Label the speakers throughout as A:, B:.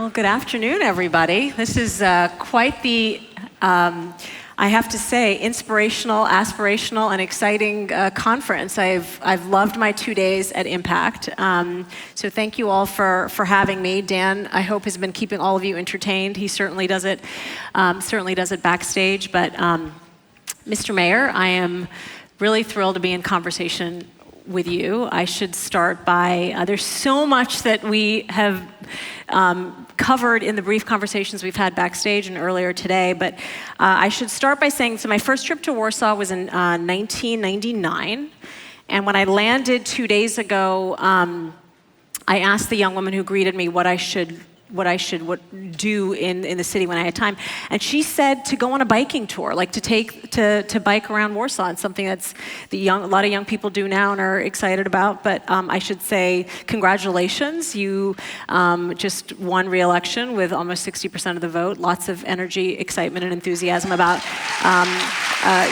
A: Well, good afternoon, everybody. This is quite the, I have to say, inspirational, aspirational, and exciting conference. I've loved my 2 days at Impact. So thank you all for having me. Dan, I hope, has been keeping all of you entertained. He certainly does it backstage. But Mr. Mayor, I am really thrilled to be in conversation with you. I should start by, there's so much that we have covered in the brief conversations we've had backstage and earlier today, but I should start by saying, so my first trip to Warsaw was in 1999, and when I landed 2 days ago, I asked the young woman who greeted me what I should do in the city when I had time, and she said to go on a biking tour, like to bike around Warsaw. It's something that's a lot of young people do now and are excited about. But I should say, congratulations, you just won re-election with almost 60% of the vote. Lots of energy, excitement, and enthusiasm about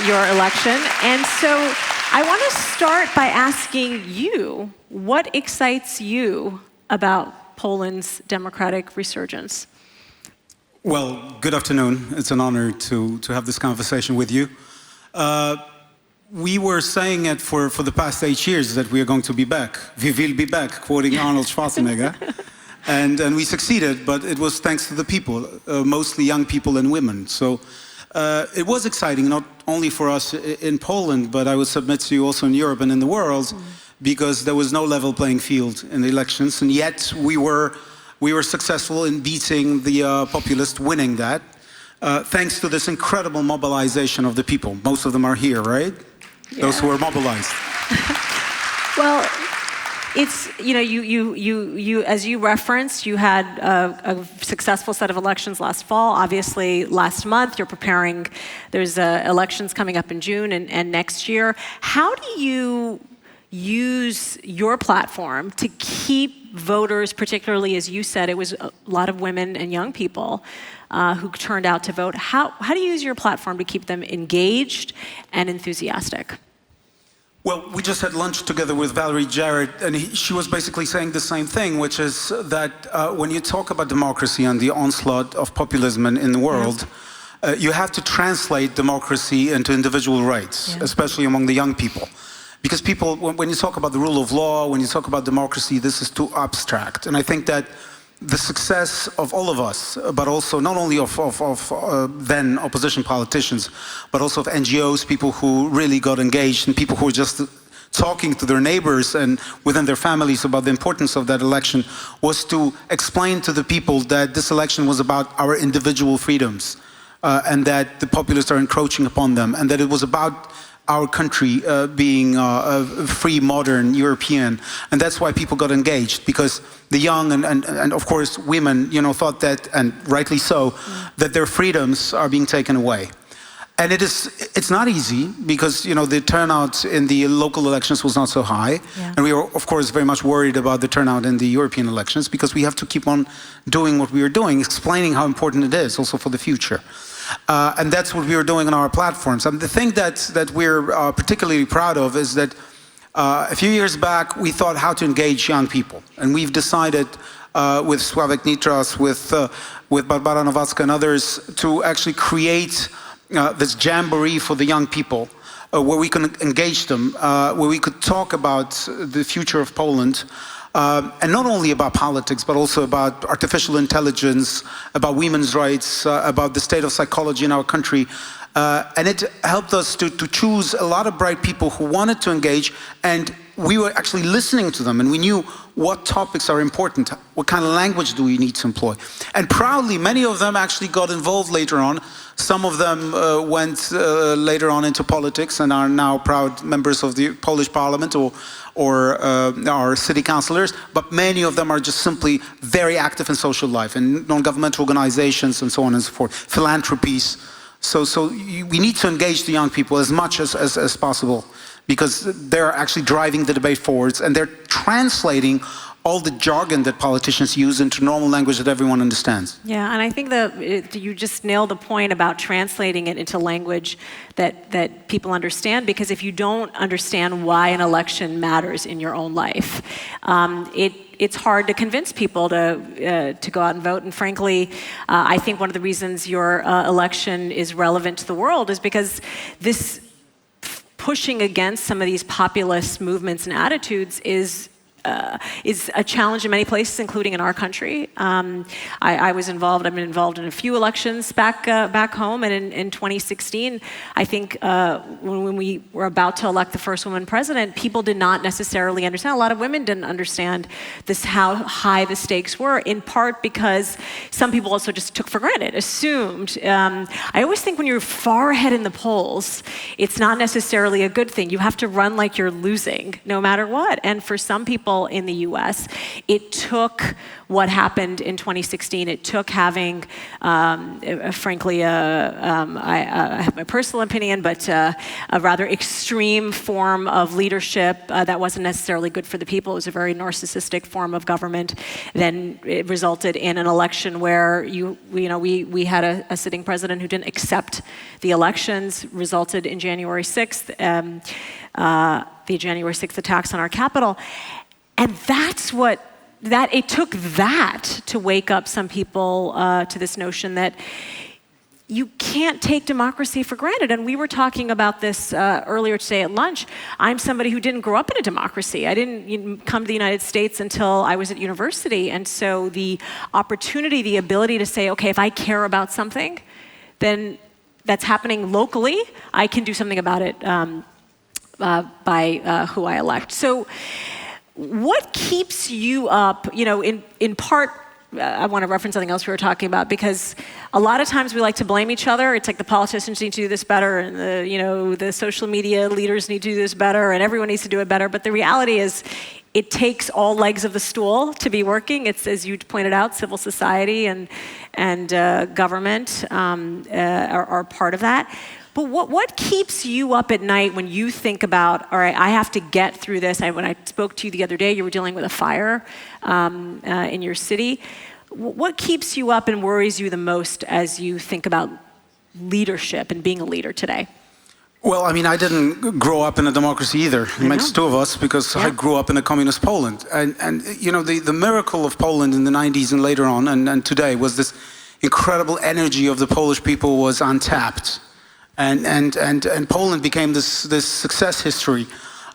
A: your election. And so I want to start by asking you, what excites you about Poland's democratic resurgence?
B: Well, good afternoon. It's an honor to have this conversation with you. We were saying it for the past 8 years that we are going to be back. We will be back, quoting Arnold Schwarzenegger. and we succeeded, but it was thanks to the people, mostly young people and women. So it was exciting, not only for us in Poland, but I would submit to you also in Europe and in the world, because there was no level playing field in the elections, and yet we were successful in beating the populist, winning that, thanks to this incredible mobilization of the people. Most of them are here, right? Yeah. Those who are mobilized.
A: Well, it's, you know, you as you referenced, you had a successful set of elections last fall. Obviously, last month you're preparing. There's elections coming up in June and next year. How do you use your platform to keep voters, particularly, as you said, it was a lot of women and young people who turned out to vote. How do you use your platform to keep them engaged and enthusiastic?
B: Well, we just had lunch together with Valerie Jarrett, and she was basically saying the same thing, which is that when you talk about democracy and the onslaught of populism in the world, you have to translate democracy into individual rights, especially among the young people. Because people, when you talk about the rule of law, when you talk about democracy, this is too abstract. And I think that the success of all of us, but also not only of then opposition politicians, but also of NGOs, people who really got engaged, and people who were just talking to their neighbors and within their families about the importance of that election, was to explain to the people that this election was about our individual freedoms, and that the populists are encroaching upon them, and that it was about our country being free, modern, European. And that's why people got engaged, because the young and of course women, you know, thought that, and rightly so, that their freedoms are being taken away. And it's not easy, because, you know, the turnout in the local elections was not so high. And we were, of course, very much worried about the turnout in the European elections, because we have to keep on doing what we are doing, explaining how important it is also for the future. And that's what we were doing on our platforms. And the thing that we're particularly proud of is that a few years back, we thought how to engage young people. And we've decided with Sławek Nitras, with Barbara Nowacka and others, to actually create this jamboree for the young people, where we can engage them, where we could talk about the future of Poland, and not only about politics, but also about artificial intelligence, about women's rights, about the state of psychology in our country. And it helped us to choose a lot of bright people who wanted to engage, and we were actually listening to them, and we knew what topics are important, what kind of language do we need to employ. And proudly, many of them actually got involved later on. Some of them went later on into politics and are now proud members of the Polish parliament or our city councillors, but many of them are just simply very active in social life, in non-governmental organizations and so on and so forth, philanthropies. So we need to engage the young people as much as possible, because they're actually driving the debate forwards, and they're translating all the jargon that politicians use into normal language that everyone understands.
A: Yeah, and I think that you just nailed the point about translating it into language that people understand, because if you don't understand why an election matters in your own life, it's hard to convince people to go out and vote. And frankly, I think one of the reasons your election is relevant to the world is because this pushing against some of these populist movements and attitudes is a challenge in many places, including in our country. I've been involved in a few elections back home, and in 2016, I think when we were about to elect the first woman president, people did not necessarily understand. A lot of women didn't understand how high the stakes were, in part because some people also just took for granted, assumed. I always think when you're far ahead in the polls, it's not necessarily a good thing. You have to run like you're losing, no matter what. And for some people in the U.S., it took what happened in 2016. It took having, frankly, I have my personal opinion, but a rather extreme form of leadership that wasn't necessarily good for the people. It was a very narcissistic form of government. Then it resulted in an election where we had a sitting president who didn't accept the elections, resulted in January 6th, the January 6th attacks on our Capitol. And it took that to wake up some people to this notion that you can't take democracy for granted. And we were talking about this earlier today at lunch. I'm somebody who didn't grow up in a democracy. I didn't come to the United States until I was at university. And so the opportunity, the ability to say, okay, if I care about something, then that's happening locally, I can do something about it by who I elect. So what keeps you up, in part, I want to reference something else we were talking about, because a lot of times we like to blame each other. It's like the politicians need to do this better, and the social media leaders need to do this better, and everyone needs to do it better. But the reality is, it takes all legs of the stool to be working. It's, as you pointed out, civil society and government are part of that. But what keeps you up at night when you think about, all right, I have to get through this? When I spoke to you the other day, you were dealing with a fire in your city. What keeps you up and worries you the most as you think about leadership and being a leader today?
B: Well, I mean, I didn't grow up in a democracy either. It makes two of us, because I grew up in a communist Poland. And the miracle of Poland in the 90s and later on and today was this incredible energy of the Polish people was untapped. And Poland became this success history,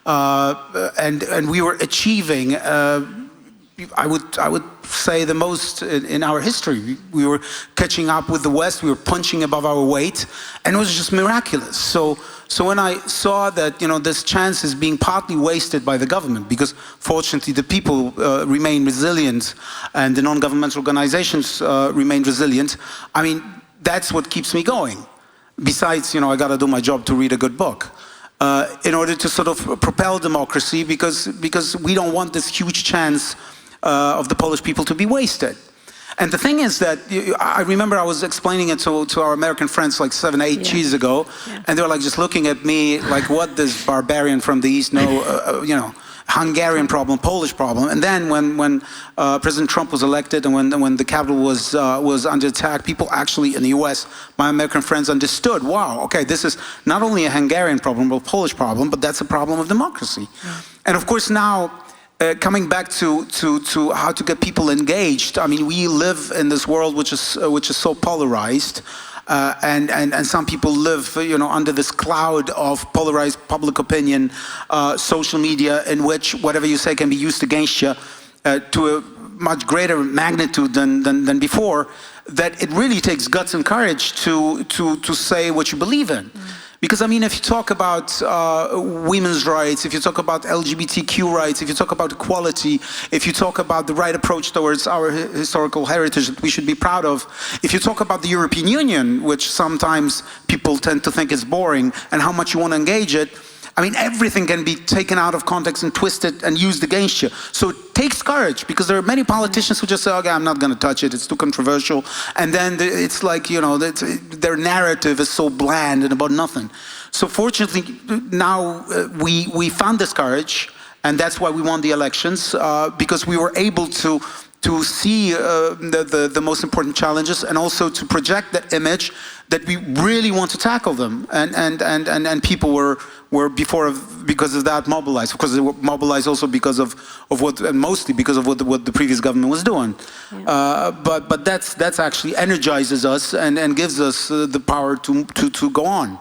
B: and we were achieving. I would say the most in our history. We were catching up with the West. We were punching above our weight, and it was just miraculous. So when I saw that this chance is being partly wasted by the government, because fortunately the people remain resilient, and the non-governmental organizations remain resilient. I mean, that's what keeps me going. Besides, I got to do my job to read a good book in order to sort of propel democracy, because we don't want this huge chance of the Polish people to be wasted. And the thing is that I remember I was explaining it to our American friends like 7, 8 years ago, and they were like just looking at me like, what does barbarian from the East know, Hungarian problem, Polish problem. And then when President Trump was elected, and when the Capitol was under attack, people actually in the US, my American friends, understood, wow, okay, this is not only a Hungarian problem or a Polish problem, but that's a problem of democracy. And of course now, coming back to how to get people engaged, I mean, we live in this world which is so polarized. And some people live, under this cloud of polarized public opinion, social media, in which whatever you say can be used against you to a much greater magnitude than before. That it really takes guts and courage to say what you believe in. Because, I mean, if you talk about women's rights, if you talk about LGBTQ rights, if you talk about equality, if you talk about the right approach towards our historical heritage that we should be proud of, if you talk about the European Union, which sometimes people tend to think is boring, and how much you want to engage it, I mean, everything can be taken out of context and twisted and used against you. So it takes courage, because there are many politicians who just say, okay, I'm not going to touch it, it's too controversial. And then it's like, their narrative is so bland and about nothing. So fortunately, now we found this courage, And that's why we won the elections, because we were able to see the most important challenges and also to project that image that we really want to tackle them. And people were because of that mobilized. Of course, they were mobilized also because of what, and mostly because of what the previous government was doing. Yeah. But that's actually energizes us and gives us the power to go on.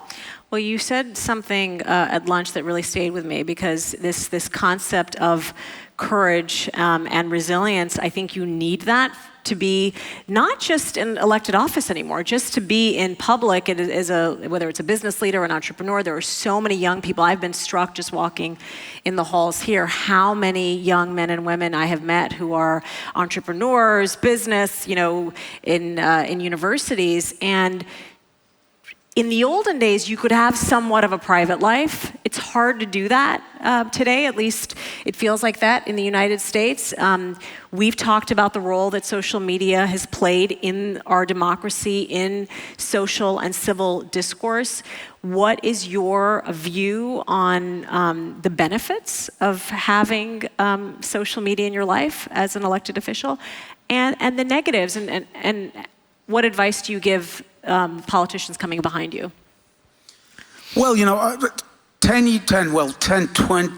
A: Well, you said something at lunch that really stayed with me, because this concept of courage and resilience, I think you need that to be not just in elected office anymore, just to be in public whether it's a business leader or an entrepreneur. There are so many young people. I've been struck just walking in the halls here, how many young men and women I have met who are entrepreneurs, business, in universities. And in the olden days, you could have somewhat of a private life. It's hard to do that today, at least it feels like that in the United States. We've talked about the role that social media has played in our democracy, in social and civil discourse. What is your view on the benefits of having social media in your life as an elected official, and the negatives, and what advice do you give politicians coming behind you?
B: Well, 10,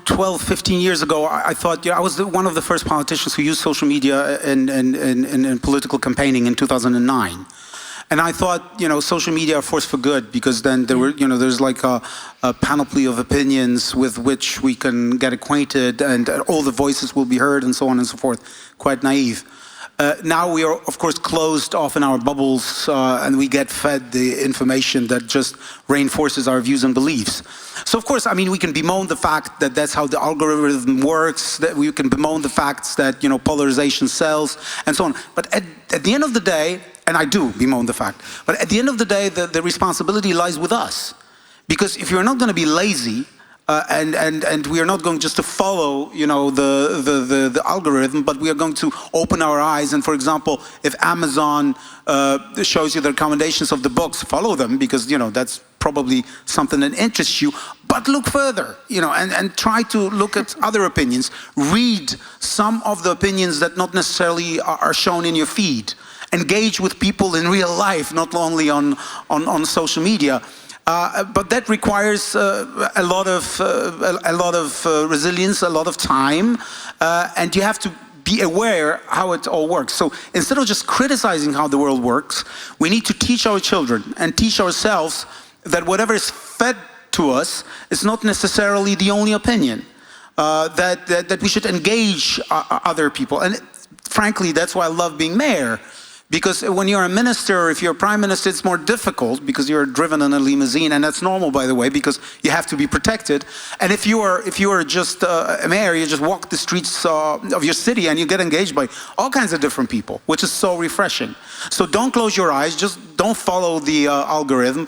B: 12, 15 years ago, I thought, I was one of the first politicians who used social media in political campaigning in 2009. And I thought, social media a force for good, because then there were, there's like a panoply of opinions with which we can get acquainted, and all the voices will be heard, and so on and so forth. Quite naive. Now we are, of course, closed off in our bubbles, and we get fed the information that just reinforces our views and beliefs. So, of course, we can bemoan the fact that that's how the algorithm works, that we can bemoan the facts that, polarization sells, and so on. But at the end of the day, and I do bemoan the fact, but at the end of the day, the responsibility lies with us. Because if you're not going to be lazy, and we are not going just to follow, the algorithm, but we are going to open our eyes. And for example, if Amazon shows you the recommendations of the books, follow them, because that's probably something that interests you. But look further, and try to look at other opinions. Read some of the opinions that not necessarily are shown in your feed. Engage with people in real life, not only on social media. But that requires a lot of resilience, a lot of time, and you have to be aware how it all works. So instead of just criticizing how the world works, we need to teach our children and teach ourselves that whatever is fed to us is not necessarily the only opinion. That we should engage other people, and frankly, that's why I love being mayor. Because when you're a minister, or if you're a prime minister, it's more difficult because you're driven in a limousine, and that's normal, by the way, because you have to be protected. And if you are just a mayor, you just walk the streets of your city and you get engaged by all kinds of different people, which is so refreshing. So don't close your eyes, just don't follow the algorithm.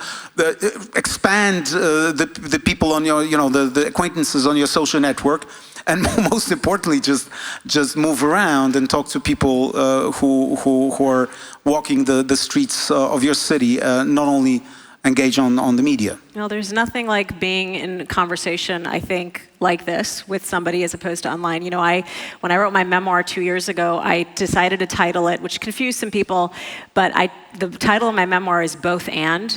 B: Expand the people on your, the acquaintances on your social network. And most importantly, just move around and talk to people who are walking the streets of your city, not only engage on the media.
A: There's nothing like being in conversation, I think, like this with somebody as opposed to online. When I wrote my memoir 2 years ago, I decided to title it, which confused some people, but the title of my memoir is Both and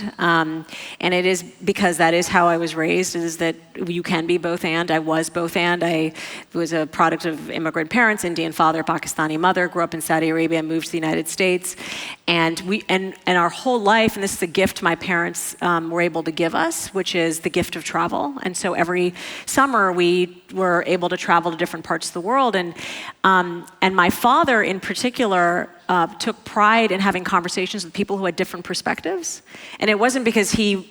A: it is because that is how I was raised, is that you can be both and. I was both and. I was a product of immigrant parents, Indian father, Pakistani mother, grew up in Saudi Arabia, moved to the United States, and our whole life, and this is a gift my parents were able to give us, which is the gift of travel. And so every summer we were able to travel to different parts of the world, and my father in particular took pride in having conversations with people who had different perspectives. And it wasn't because he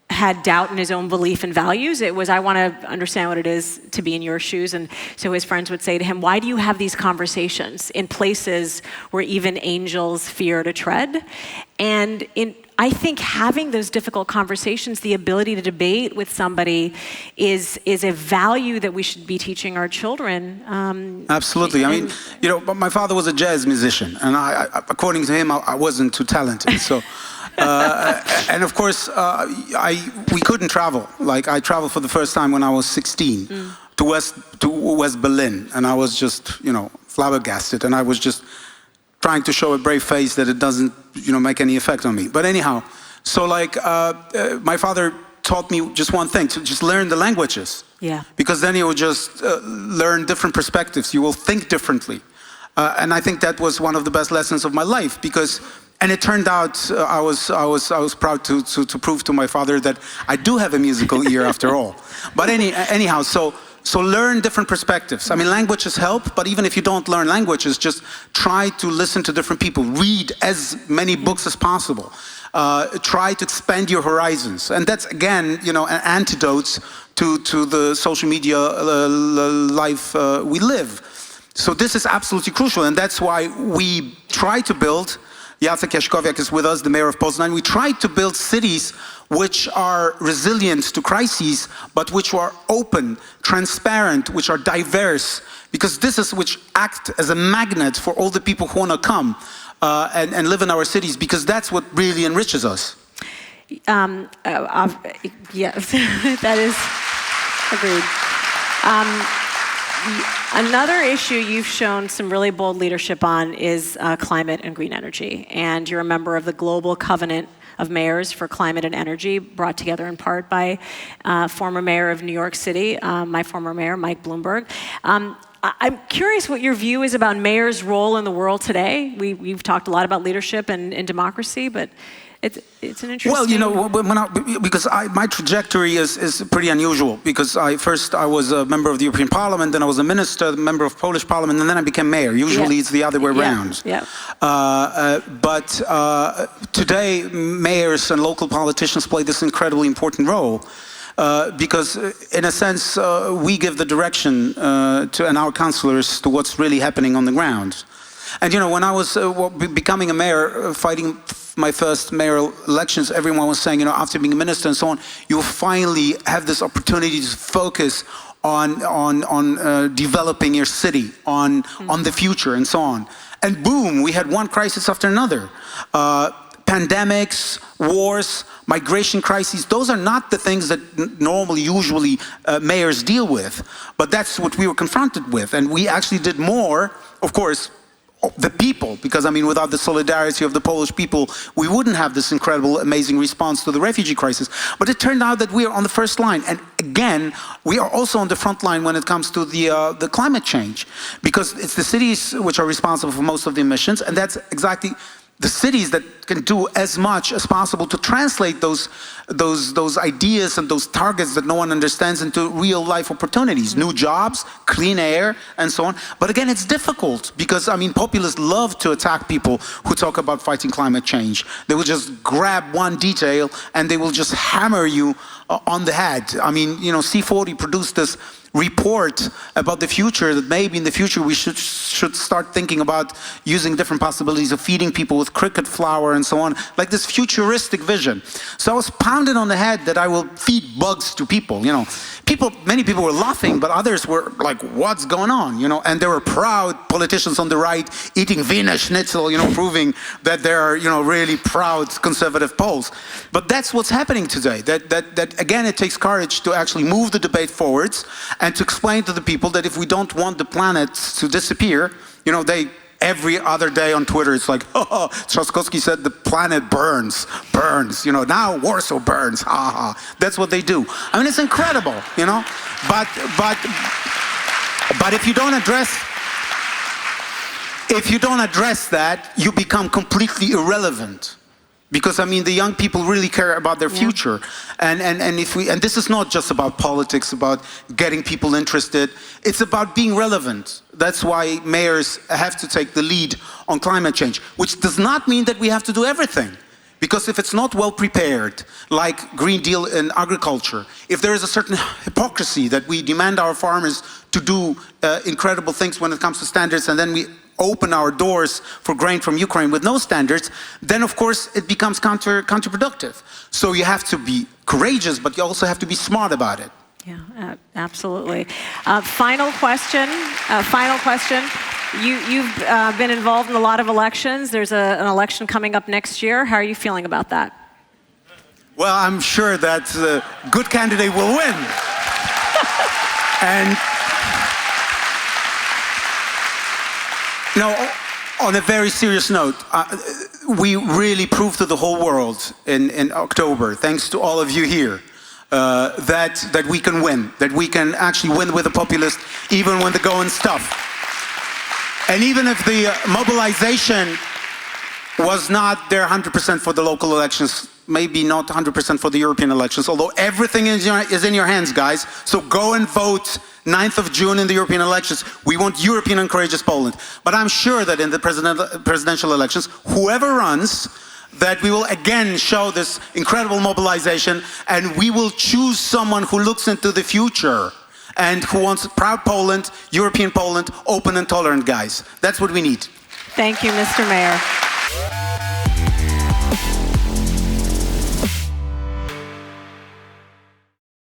A: had doubt in his own belief and values. It was, I want to understand what it is to be in your shoes. And so his friends would say to him, why do you have these conversations in places where even angels fear to tread? And I think having those difficult conversations, the ability to debate with somebody is a value that we should be teaching our children.
B: Absolutely. My father was a jazz musician, and according to him, I wasn't too talented. So, and of course, we couldn't travel. Like, I traveled for the first time when I was 16 to to West Berlin, and I was just, flabbergasted, and I was just trying to show a brave face that it doesn't, make any effect on me. But anyhow, so my father taught me just one thing, to just learn the languages.
A: Yeah.
B: Because then you will just learn different perspectives. You will think differently. And I think that was one of the best lessons of my life, and it turned out I was proud to prove to my father that I do have a musical ear after all. But anyhow, so learn different perspectives. I mean, languages help, but even if you don't learn languages, just try to listen to different people. Read as many books as possible. Try to expand your horizons. And that's, again, an antidote to the social media life we live. So this is absolutely crucial, and that's why we try to build, Jacek Jaśkowiak is with us, the mayor of Poznań, we try to build cities which are resilient to crises, but which are open, transparent, which are diverse, because this is which act as a magnet for all the people who want to come and live in our cities, because that's what really enriches us.
A: Yes, that is agreed. Another issue you've shown some really bold leadership on is climate and green energy. And you're a member of the Global Covenant of Mayors for Climate and Energy, brought together in part by former mayor of New York City, my former mayor, Mike Bloomberg. I'm curious what your view is about mayors' role in the world today. We've talked a lot about leadership and democracy, but it's an interesting...
B: Well, because my trajectory is pretty unusual, because first I was a member of the European Parliament, then I was a minister, a member of Polish Parliament, and then I became mayor. Usually it's the other way around.
A: Yeah.
B: But today, mayors and local politicians play this incredibly important role. Because in a sense, we give the direction and our councillors to what's really happening on the ground. And when I was becoming a mayor, fighting my first mayoral elections, everyone was saying, after being a minister and so on, you will finally have this opportunity to focus on developing your city, on the future and so on. And boom, we had one crisis after another. Pandemics, wars, migration crises, those are not the things that usually mayors deal with. But that's what we were confronted with. And we actually did more, of course, the people, because without the solidarity of the Polish people, we wouldn't have this incredible, amazing response to the refugee crisis. But it turned out that we are on the first line. And again, we are also on the front line when it comes to the climate change, because it's the cities which are responsible for most of the emissions, and that's exactly the cities that can do as much as possible to translate those ideas and those targets that no one understands into real life opportunities, new jobs, clean air, and so on. But again, it's difficult because, populists love to attack people who talk about fighting climate change. They will just grab one detail and they will just hammer you on the head. C40 produced this report about the future, that maybe in the future we should start thinking about using different possibilities of feeding people with cricket flour and so on, like this futuristic vision. So I was pounded on the head that I will feed bugs to people. Many people were laughing, but others were like, what's going on? And there were proud politicians on the right eating Wiener Schnitzel, proving that they are, really proud conservative Poles. But that's what's happening today. That again, it takes courage to actually move the debate forwards and to explain to the people that if we don't want the planet to disappear, every other day on Twitter, it's like, oh, Trzaskowski said the planet burns. Now Warsaw burns, That's what they do. It's incredible, But if you don't address that, you become completely irrelevant. Because the young people really care about their future, and this is not just about politics, about getting people interested. It's about being relevant. That's why mayors have to take the lead on climate change, which does not mean that we have to do everything. Because if it's not well prepared, like Green Deal in agriculture, if there is a certain hypocrisy that we demand our farmers to do incredible things when it comes to standards, and then we open our doors for grain from Ukraine with no standards, then of course it becomes counterproductive. So you have to be courageous, but you also have to be smart about it.
A: Yeah, absolutely. Final question. You've been involved in a lot of elections. There's an election coming up next year. How are you feeling about that?
B: Well, I'm sure that a good candidate will win. And No, on a very serious note, we really proved to the whole world in October, thanks to all of you here, that we can win, that we can actually win with the populists even when the going's tough. And even if the mobilization was not there 100% for the local elections, maybe not 100% for the European elections, although everything is in your hands, guys. So go and vote 9th of June in the European elections. We want European and courageous Poland. But I'm sure that in the presidential elections, whoever runs, that we will again show this incredible mobilization, and we will choose someone who looks into the future and who wants proud Poland, European Poland, open and tolerant, guys. That's what we need.
A: Thank you, Mr. Mayor.